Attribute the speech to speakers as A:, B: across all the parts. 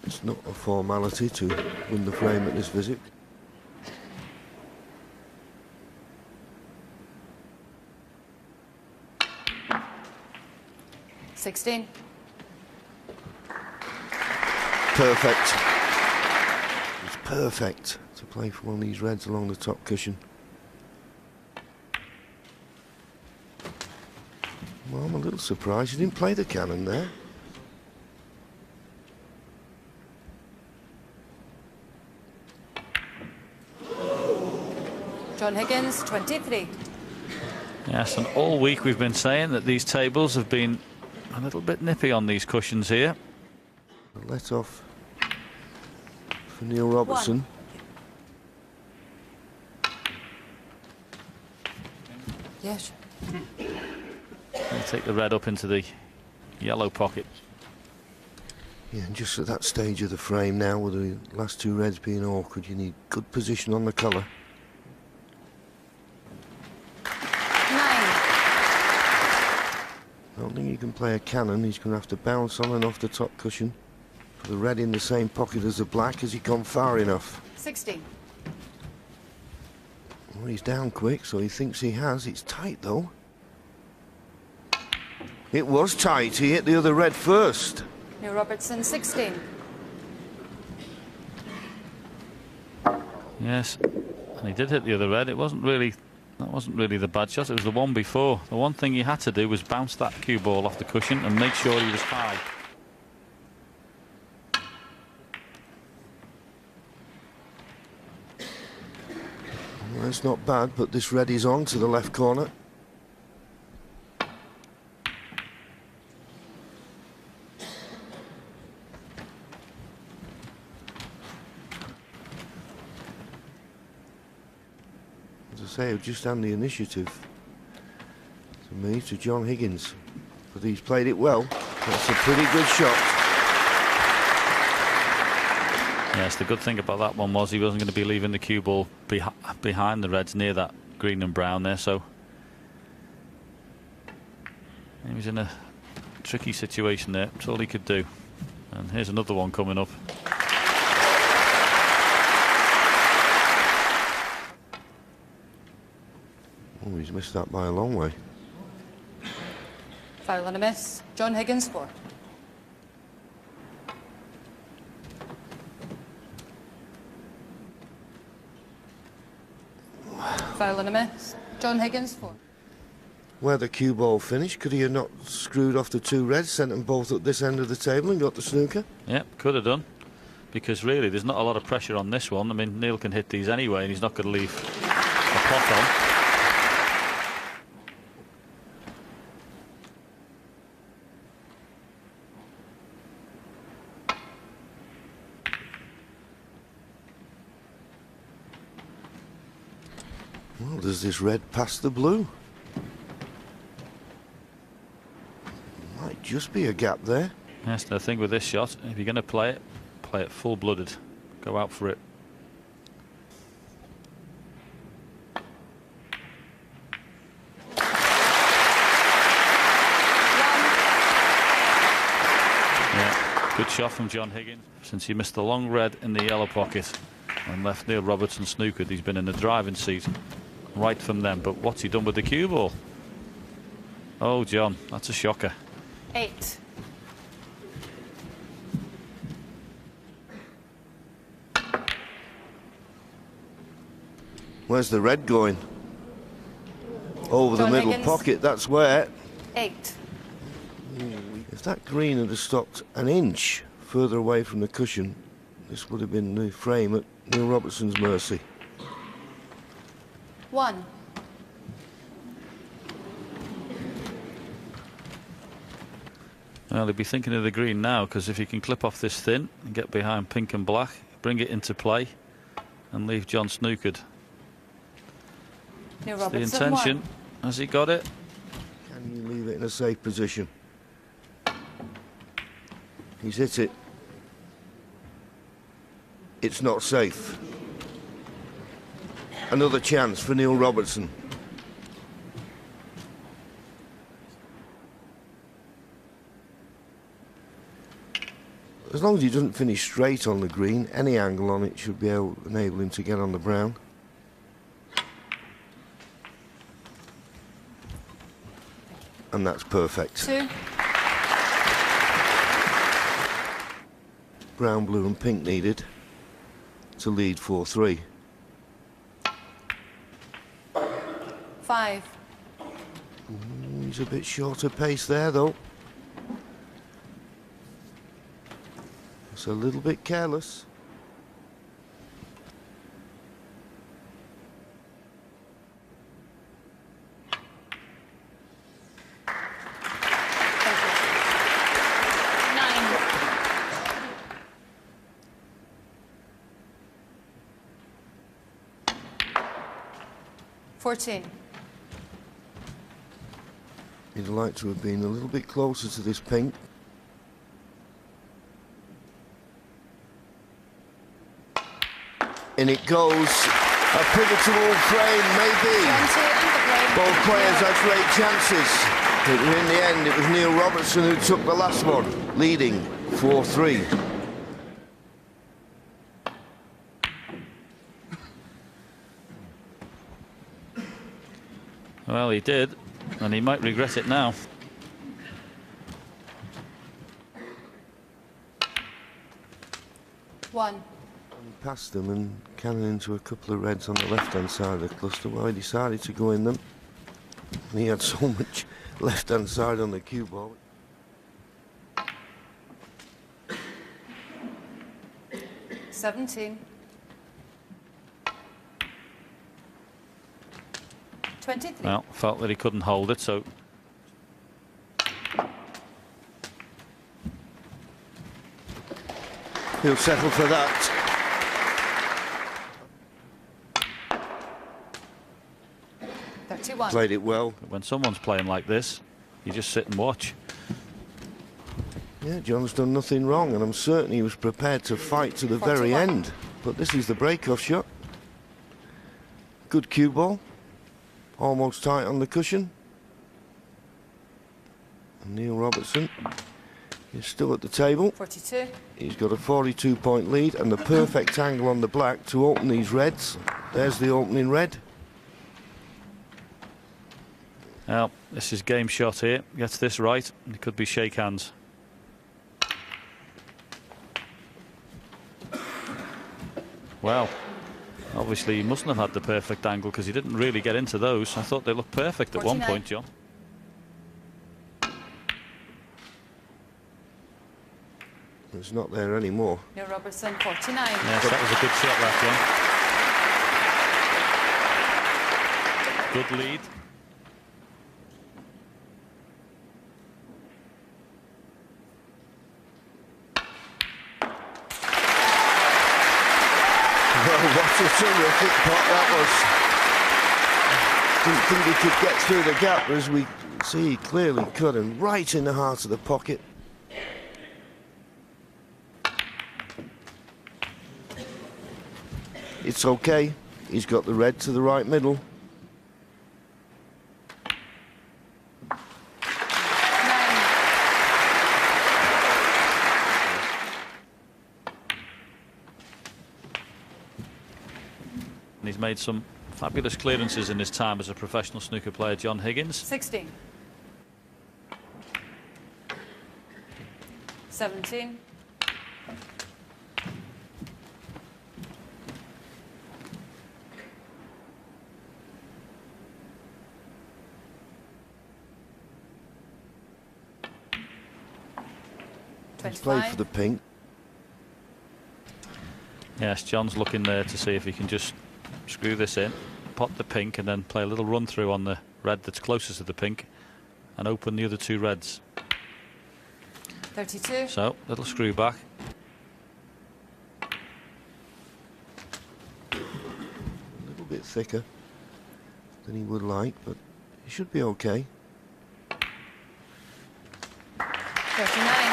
A: It's not a formality to win the frame at this visit.
B: $16.
A: Perfect. It's perfect to play for one of these reds along the top cushion. Well, I'm a little surprised you didn't play the cannon there.
B: John Higgins, 23.
C: Yes, and all week we've been saying that these tables have been a little bit nippy on these cushions here.
A: Let off for Neil Robertson.
B: Yes.
C: They take the red up into the yellow pocket.
A: Yeah, and just at that stage of the frame now, with the last two reds being awkward, you need good position on the colour.
B: 9.
A: I don't think you can play a cannon. He's going to have to bounce on and off the top cushion. Put the red in the same pocket as the black. Has he gone far enough?
B: 16.
A: Well, he's down quick, so he thinks he has. It's tight, though. It was tight. He hit the other red first.
B: Neil Robertson, 16.
C: Yes, and he did hit the other red. That wasn't really the bad shot. It was the one before. The one thing he had to do was bounce that cue ball off the cushion and make sure he was high.
A: Well, it's not bad, but this red is on to the left corner. As I say, I've just hand the initiative to me, to John Higgins. But he's played it well. That's a pretty good shot.
C: Yes, the good thing about that one was he wasn't going to be leaving the cue ball behind the reds near that green and brown there, so he was in a tricky situation there. That's all he could do. And here's another one coming up.
A: Oh, he's missed that by a long way.
B: Foul and a miss. John Higgins, 4. Foul and a miss. John Higgins, 4.
A: Where the cue ball finished, could he have not screwed off the two reds, sent them both at this end of the table and got the snooker?
C: Yep, could have done. Because really, there's not a lot of pressure on this one. I mean, Neil can hit these anyway, and he's not going to leave a pot on.
A: Well, does this red pass the blue? Might just be a gap there.
C: That's the thing with this shot. If you're going to play it full-blooded. Go out for it. Yeah, good shot from John Higgins. Since he missed the long red in the yellow pocket and left Neil Robertson snookered, he's been in the driving seat right from then. But what's he done with the cue ball? Oh, John, that's a shocker.
B: 8.
A: Where's the red going? Over
B: John
A: the middle
B: Higgins.
A: pocket, that's where.
B: 8.
A: If that green had stopped an inch further away from the cushion, this would have been the frame at Neil Robertson's mercy.
B: 1.
C: Well, he'll be thinking of the green now, because if he can clip off this thin and get behind pink and black, bring it into play and leave John snookered.
B: Neil
C: That's the
B: Robertson,
C: intention.
B: 1.
C: Has he got it?
A: Can you leave it in a safe position? He's hit it. It's not safe. Another chance for Neil Robertson. As long as he doesn't finish straight on the green, any angle on it should be able to enable him to get on the brown. And that's perfect.
B: 2.
A: Brown, blue and pink needed to lead 4-3.
B: 5.
A: He's a bit shorter pace there though. It's a little bit careless.
B: Fourteen.
A: He'd like to have been a little bit closer to this pink. In it goes. A pivotal frame, maybe. Both players had great chances. But in the end, it was Neil Robertson who took the last one, leading 4-3.
C: Well, he did, and he might regret it now.
B: One.
A: Past them and cannon into a couple of reds on the left-hand side of the cluster. Well, he decided to go in them. And he had so much left-hand side on the cue ball.
B: 17. 23.
C: Well, felt that he couldn't hold it, so
A: he'll settle for that. Played it well.
C: when someone's playing like this, you just sit and watch.
A: Yeah, John's done nothing wrong, and I'm certain he was prepared to fight to the very end. But this is the break-off shot. Good cue ball. Almost tight on the cushion. And Neil Robertson is still at the table.
B: 42.
A: He's got a 42-point lead and the perfect angle on the black to open these reds. There's the opening red.
C: Well, this is game shot here. Gets this right, it could be shake hands. Well, obviously he mustn't have had the perfect angle because he didn't really get into those. I thought they looked perfect at
B: 49.
C: one point, John.
A: It's not there anymore.
B: Neil Robertson, 49.
C: Yes, that was a good shot, that, John. Good lead.
A: What a terrific pot that was. Didn't think he could get through the gap, but as we see, he clearly could, and right in the heart of the pocket. It's okay. He's got the red to the right middle.
C: He's made some fabulous clearances in his time as a professional snooker player, John Higgins.
B: 16. 17. 25.
A: He's played for the pink.
C: Yes, John's looking there to see if he can just screw this in, pot the pink, and then play a little run through on the red that's closest to the pink and open the other two reds.
B: 32.
C: So, little screw back.
A: A little bit thicker than he would like, but he should be okay.
B: 39.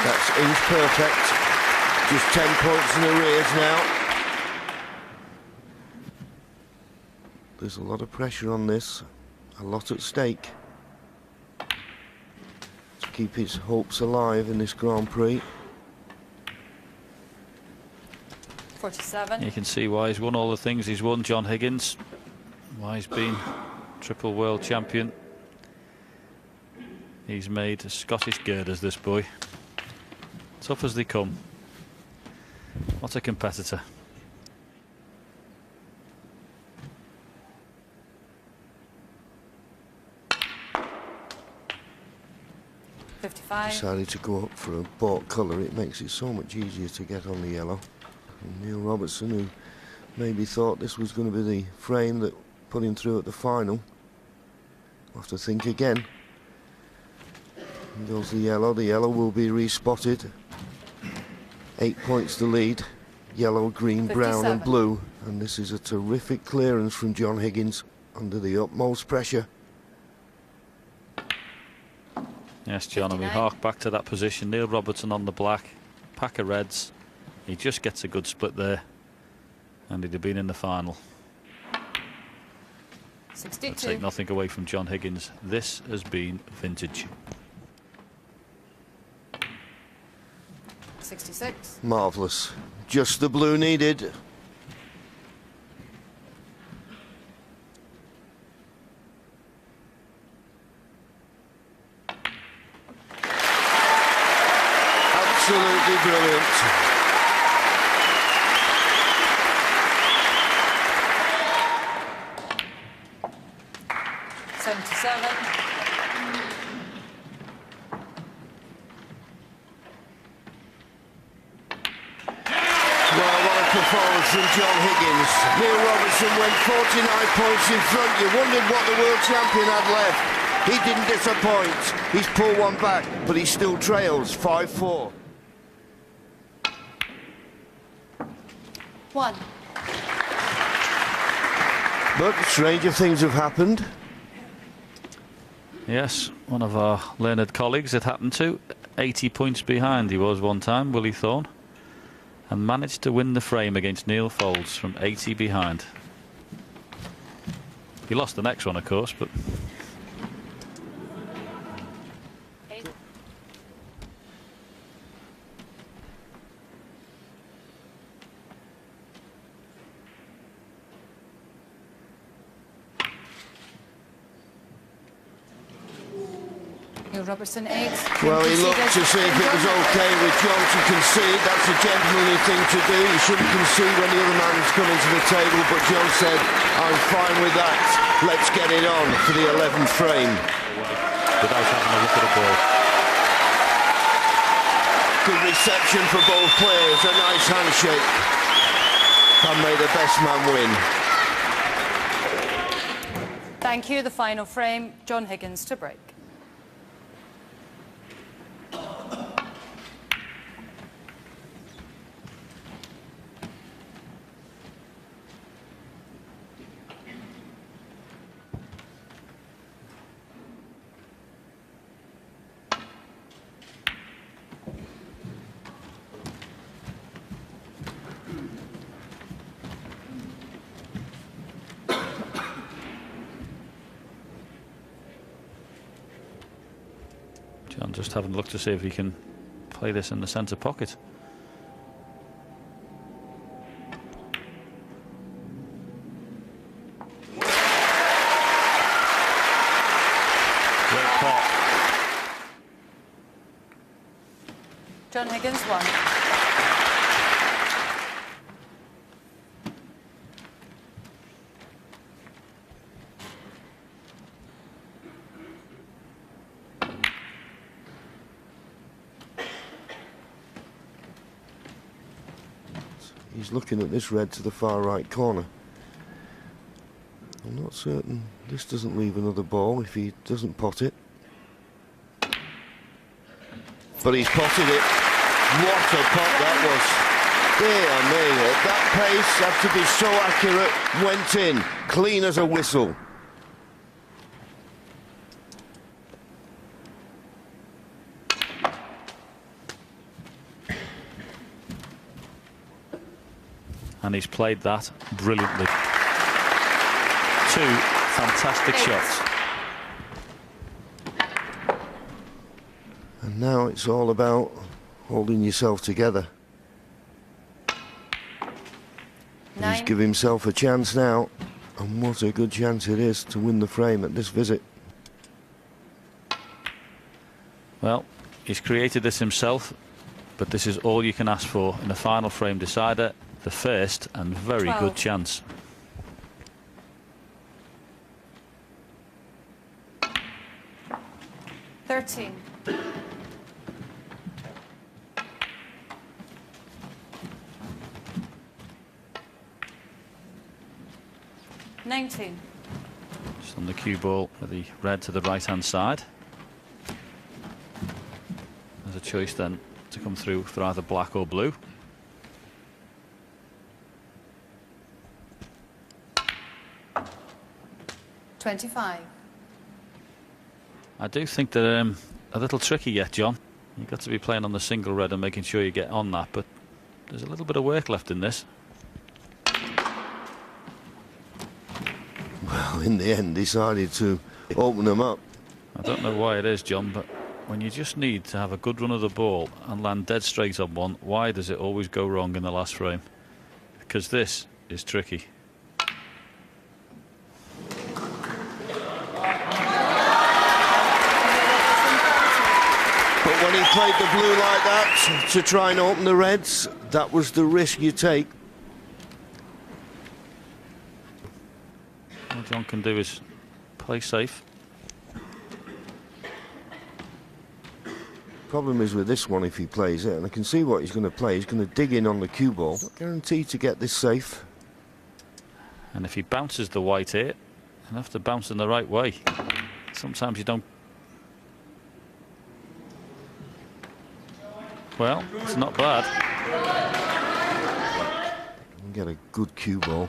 A: That's inch perfect. Just 10 points in arrears now. There's a lot of pressure on this, a lot at stake to keep his hopes alive in this Grand Prix.
B: 47.
C: You can see why he's won all the things he's won, John Higgins. Why he's been triple world champion. He's made Scottish girders, this boy. Tough as they come. What a competitor.
A: Decided to go up for a bought colour. It makes it so much easier to get on the yellow. And Neil Robertson, who maybe thought this was going to be the frame that put him through at the final, will have to think again. And goes the yellow. The yellow will be respotted. 8 points to lead. Yellow, green,
B: 57.
A: brown and blue. And this is a terrific clearance from John Higgins under the utmost pressure.
C: Yes, John, and we hark back to that position. Neil Robertson on the black, pack of reds. He just gets a good split there, and he'd have been in the final.
B: 62.
C: I'd take nothing away from John Higgins. This has been vintage.
B: 66.
A: Marvellous. Just the blue needed. Absolutely brilliant. Performance from John Higgins. Neil Robertson went 49 points in front. You wondered what the world champion had left. He didn't disappoint. He's pulled one back, but he still trails 5-4.
B: 1.
A: But stranger things have happened.
C: Yes, one of our learned colleagues it happened to. 80 points behind he was one time, Willie Thorne, and managed to win the frame against Neil Foulds from 80 behind. He lost the next one, of course, but...
B: Neil Robertson 8.
A: Well, he looked to see if it was okay with John to concede. That's a gentlemanly thing to do. You shouldn't concede when the other man's coming to the table, but John said, I'm fine with that. Let's get it on for the 11th frame.
C: Without having a look at the ball.
A: Good reception for both players. A nice handshake. And may the best man win.
B: Thank you. The final frame, John Higgins to break.
C: John just having a look to see if he can play this in the centre pocket. Great pot.
B: John Higgins 1.
A: He's looking at this red to the far right corner. I'm not certain this doesn't leave another ball if he doesn't pot it. But he's potted it. What a pot that was. Dear me, at that pace, had to be so accurate, went in, clean as a whistle.
C: And he's played that brilliantly. 2 fantastic shots.
A: And now it's all about holding yourself together. He's give himself a chance now, and what a good chance it is to win the frame at this visit.
C: Well, he's created this himself, but this is all you can ask for in a final frame decider. The first and very
B: 12.
C: good chance.
B: $13. 19.
C: Just on the cue ball with the red to the right-hand side. There's a choice then to come through for either black or blue.
B: $25.
C: I do think they're a little tricky yet, John. You've got to be playing on the single red and making sure you get on that, but there's a little bit of work left in this.
A: Well, in the end, decided to open them up.
C: I don't know why it is, John, but when you just need to have a good run of the ball and land dead straight on one, why does it always go wrong in the last frame? Because this is tricky.
A: But when he played the blue like that to try and open the reds, that was the risk you take.
C: All John can do is play safe.
A: Problem is with this one, if he plays it, and I can see what he's going to play, he's going to dig in on the cue ball. Not guaranteed to get this safe.
C: And if he bounces the white here, he'll have to bounce in the right way. Sometimes you don't. Well, it's not bad.
A: Get a good cue ball.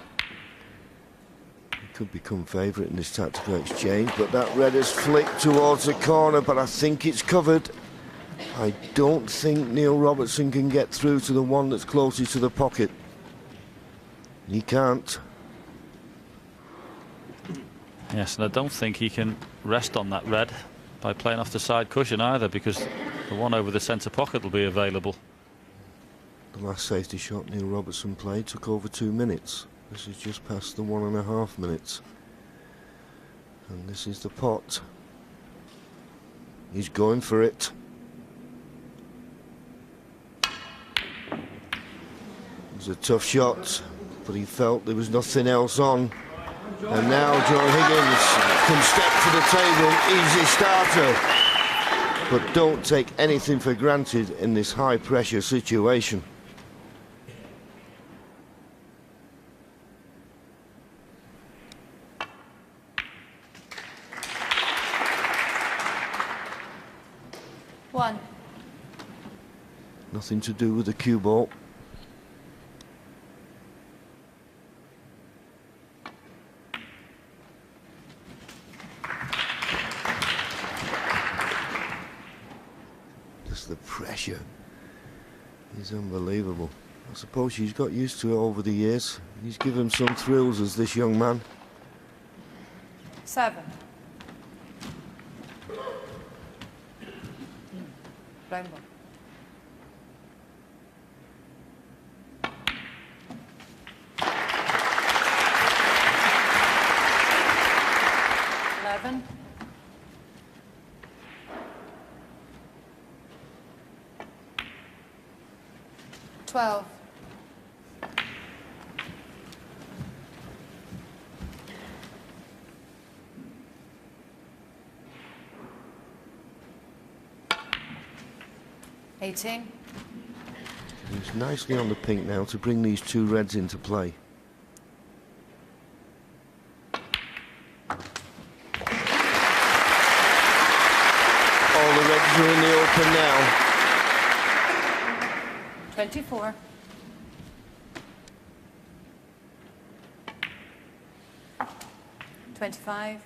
A: He could become favourite in this tactical exchange, but that red has flicked towards the corner, but I think it's covered. I don't think Neil Robertson can get through to the one that's closest to the pocket. He can't.
C: Yes, and I don't think he can rest on that red by playing off the side cushion either, because the one over the centre pocket will be available.
A: The last safety shot Neil Robertson played took over 2 minutes. This is just past the 1.5 minutes. And this is the pot. He's going for it. It was a tough shot, but he felt there was nothing else on. And now John Higgins can step to the table, easy starter. But don't take anything for granted in this high pressure situation.
B: One.
A: Nothing to do with the cue ball. Just the pressure is unbelievable. I suppose she's got used to it over the years. He's given some thrills as this young man.
B: 7. Rainbow. $11. 12. 18.
A: He's nicely on the pink now to bring these 2 reds into play. All the reds are in the open now.
B: 24. 25.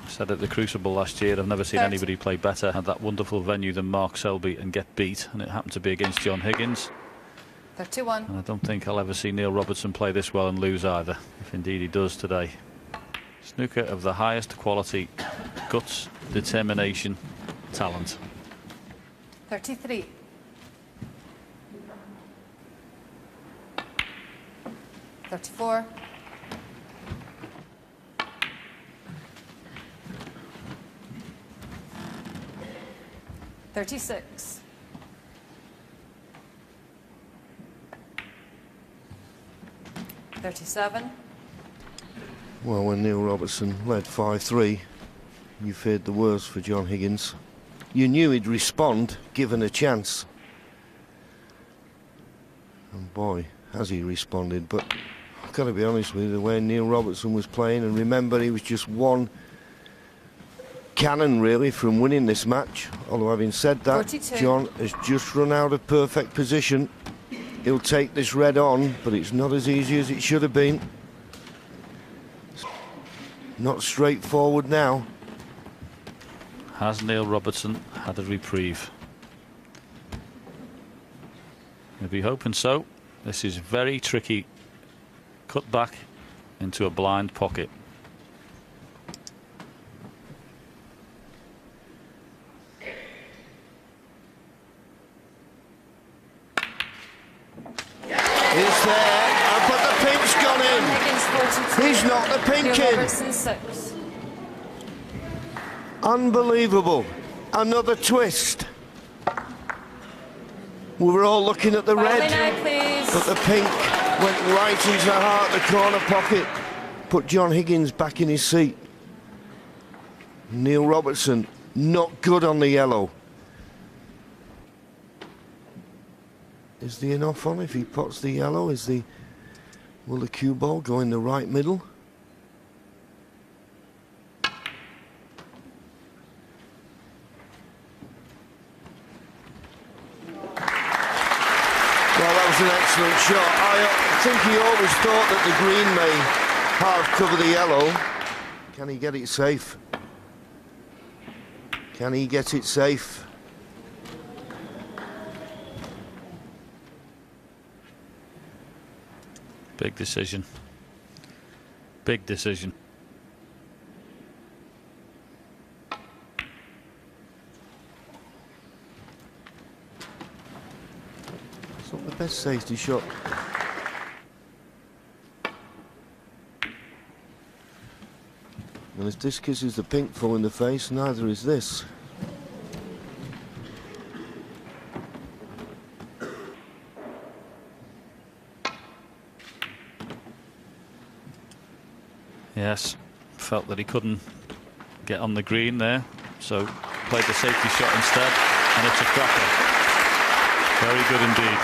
C: Said at the Crucible last year, I've never seen
B: 30.
C: anybody play better at that wonderful venue than Mark Selby and get beat, and it happened to be against John Higgins.
B: 31.
C: And I don't think I'll ever see Neil Robertson play this well and lose either, if indeed he does today. Snooker of the highest quality, guts, determination, talent.
B: 33. 34. 36. 37.
A: Well, when Neil Robertson led 5-3, you feared the worst for John Higgins. You knew he'd respond, given a chance. And boy, has he responded. But I've got to be honest with you, the way Neil Robertson was playing, and remember, he was just one cannon, really, from winning this match. Although, having said that,
B: 42.
A: John has just run out of perfect position. He'll take this red on, but it's not as easy as it should have been. Not straightforward now.
C: Has Neil Robertson had a reprieve? We'll be hoping so. This is very tricky. Cut back into a blind pocket.
A: It's there, but the pink's gone in.
B: Higgins 42.
A: He's not the pink
B: Neil
A: in.
B: Robertson 6.
A: Unbelievable. Another twist. We were all looking at the
B: Quietly
A: red,
B: now, please.
A: but the pink went right into the heart of the corner pocket. Put John Higgins back in his seat. Neil Robertson not good on the yellow. Is the enough on if he pots the yellow? Will the cue ball go in the right middle? Well, that was an excellent shot. I think he always thought that the green may half cover the yellow. Can he get it safe? Can he get it safe?
C: Big decision. Big decision.
A: It's not the best safety shot. And as this kisses the pink full in the face, neither is this.
C: Yes, felt that he couldn't get on the green there, so played the safety shot instead, and it's a cracker. Very good indeed.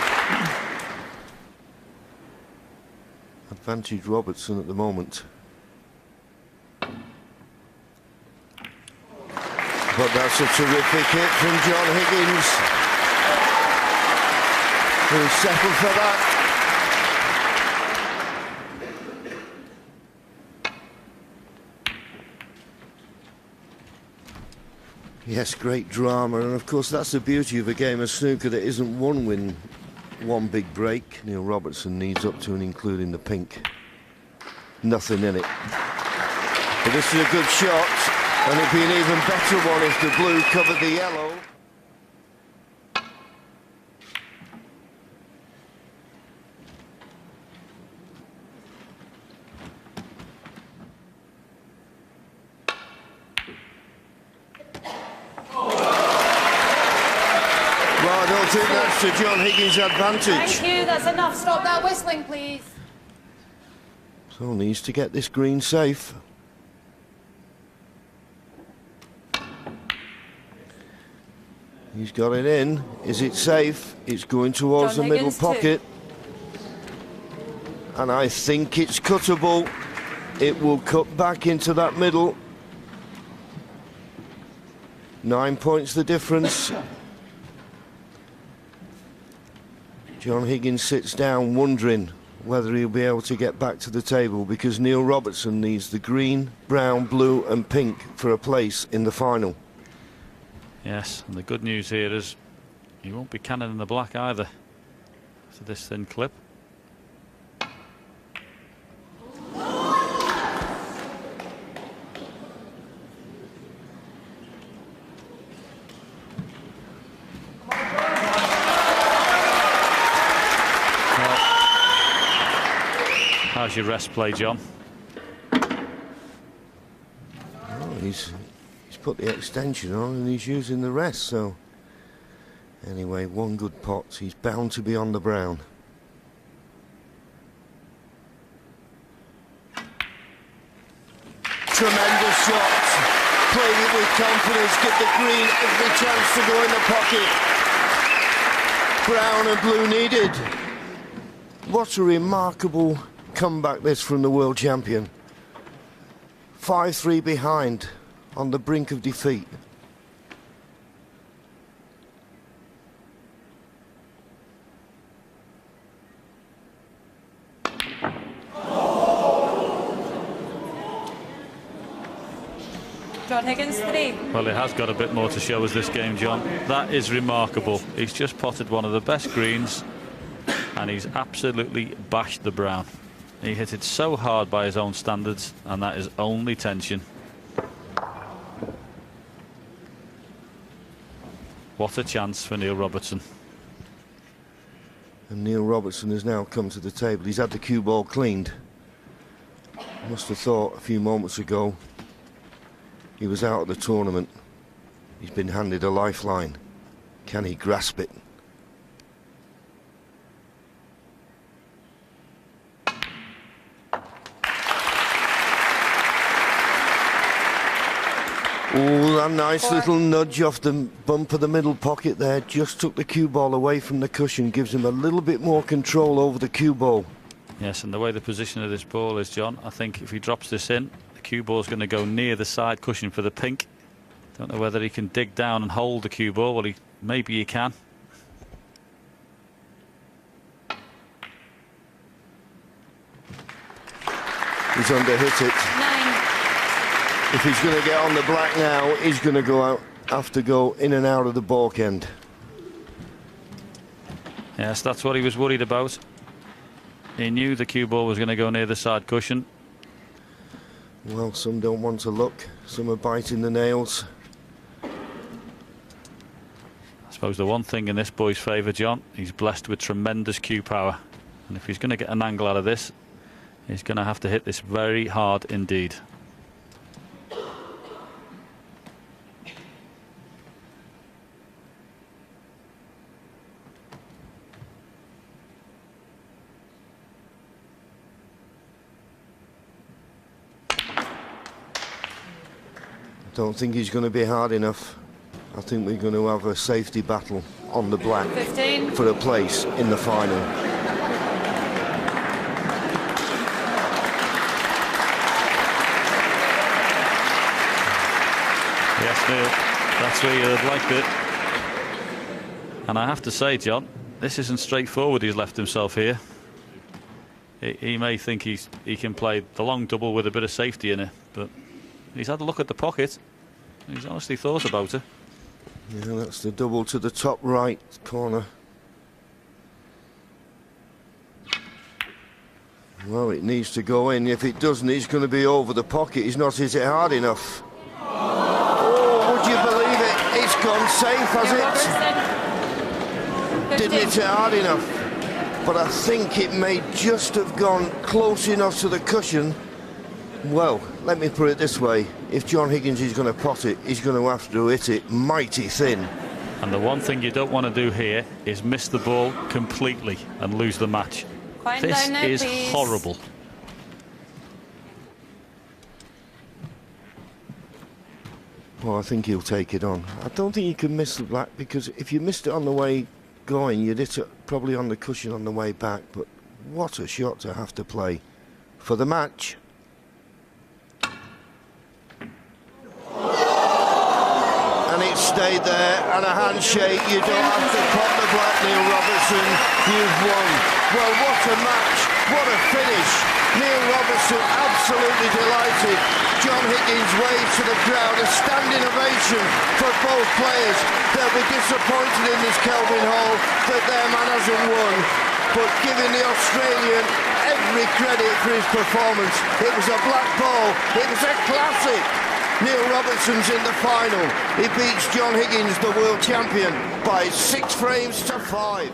A: Advantage Robertson at the moment. But that's a terrific hit from John Higgins, who settled for that. Yes, great drama, and of course that's the beauty of a game of snooker. There isn't one win, one big break. Neil Robertson needs up to and including the pink. Nothing in it. But this is a good shot, and it'd be an even better one if the blue covered the yellow. Well, I don't think that's to John Higgins' advantage.
B: Thank you, that's enough. Stop that whistling, please.
A: So needs to get this green safe. He's got it in. Is it safe? It's going towards
B: John
A: the middle
B: Higgins
A: pocket. And I think it's cuttable. It will cut back into that middle. 9 points the difference. John Higgins sits down wondering whether he'll be able to get back to the table, because Neil Robertson needs the green, brown, blue and pink for a place in the final.
C: Yes, and the good news here is he won't be cannon in the black either to this thin clip. How's your rest play, John?
A: Oh, he's put the extension on and he's using the rest, so anyway, one good pot. He's bound to be on the brown. Tremendous shot. Played it with confidence. Give the green every chance to go in the pocket. Brown and blue needed. What a remarkable comeback this from the world champion. 5-3 behind, on the brink of defeat.
B: John Higgins, 3.
C: Well, he has got a bit more to show us this game, John. That is remarkable. He's just potted one of the best greens and he's absolutely bashed the brown. He hit it so hard by his own standards, and that is only tension. What a chance for Neil Robertson.
A: And Neil Robertson has now come to the table. He's had the cue ball cleaned. Must have thought a few moments ago he was out of the tournament. He's been handed a lifeline. Can he grasp it? Oh, that nice little nudge off the bump of the middle pocket there. Just took the cue ball away from the cushion. Gives him a little bit more control over the cue ball.
C: Yes, and the way the position of this ball is, John, I think if he drops this in, the cue ball is going to go near the side cushion for the pink. Don't know whether he can dig down and hold the cue ball. Well, maybe he can.
A: He's underhit it.
B: 9.
A: If he's going to get on the black now, he's going to have to go in and out of the balk end.
C: Yes, that's what he was worried about. He knew the cue ball was going to go near the side cushion.
A: Well, some don't want to look. Some are biting the nails.
C: I suppose the one thing in this boy's favour, John, he's blessed with tremendous cue power. And if he's going to get an angle out of this, he's going to have to hit this very hard indeed.
A: I don't think he's going to be hard enough. I think we're going to have a safety battle on the black
B: 15.
A: for a place in the final.
C: Yes, Neil, that's where you'd have liked it. And I have to say, John, this isn't straightforward. He's left himself here. He may think he can play the long double with a bit of safety in it, but he's had a look at the pocket. He's honestly thought about it.
A: Yeah, that's the double to the top right corner. Well, it needs to go in. If it doesn't, he's going to be over the pocket. He's not hit it hard enough. Oh, would you believe it? It's gone safe, has it? Didn't hit it hard enough. But I think it may just have gone close enough to the cushion. Well, let me put it this way. If John Higgins is going to pot it, he's going to have to hit it mighty thin.
C: And the one thing you don't want to do here is miss the ball completely and lose the match. This is horrible.
A: Well, I think he'll take it on. I don't think you can miss the black, because if you missed it on the way going, you'd hit it probably on the cushion on the way back. But what a shot to have to play for the match. And it stayed there, and a handshake. You don't have to pop the black, Neil Robertson. You've won. Well, what a match. What a finish. Neil Robertson absolutely delighted. John Higgins waves to the crowd. A standing ovation for both players. They'll be disappointed in this Kelvin Hall that their man hasn't won. But giving the Australian every credit for his performance. It was a black ball. It was a classic. Neil Robertson's in the final. He beats John Higgins, the world champion, by 6 frames to 5.